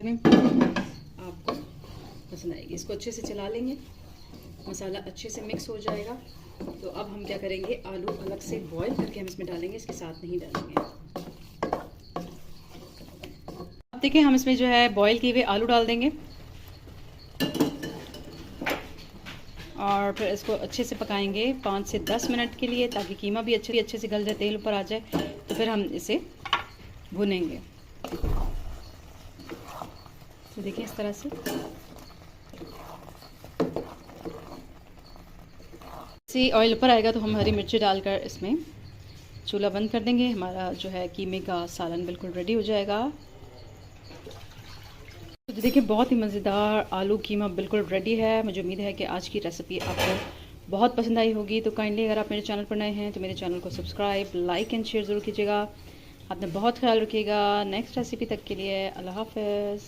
आपको पसंद आएगी। इसको अच्छे से चला लेंगे, मसाला अच्छे से मिक्स हो जाएगा। तो अब हम क्या करेंगे, आलू अलग से बॉईल करके हम इसमें डालेंगे, इसके साथ नहीं डालेंगे। अब देखिए हम इसमें जो है बॉईल किए हुए आलू डाल देंगे और फिर इसको अच्छे से पकाएंगे 5 से 10 मिनट के लिए, ताकि कीमा भी अच्छे से गल जाए, तेल ऊपर आ जाए। तो फिर हम इसे भुनेंगे। तो देखिए इस तरह से ऑयल ऊपर आएगा तो हम हरी मिर्ची डालकर इसमें चूल्हा बंद कर देंगे। हमारा जो है कीमे का सालन बिल्कुल रेडी हो जाएगा। तो देखिए बहुत ही मज़ेदार आलू कीमा बिल्कुल रेडी है। मुझे उम्मीद है कि आज की रेसिपी आपको बहुत पसंद आई होगी। तो काइंडली अगर आप मेरे चैनल पर नए हैं तो मेरे चैनल को सब्सक्राइब, लाइक एंड शेयर ज़रूर कीजिएगा। आपने बहुत ख्याल रखिएगा। नेक्स्ट रेसिपी तक के लिए अल्लाह हाफ़िज़।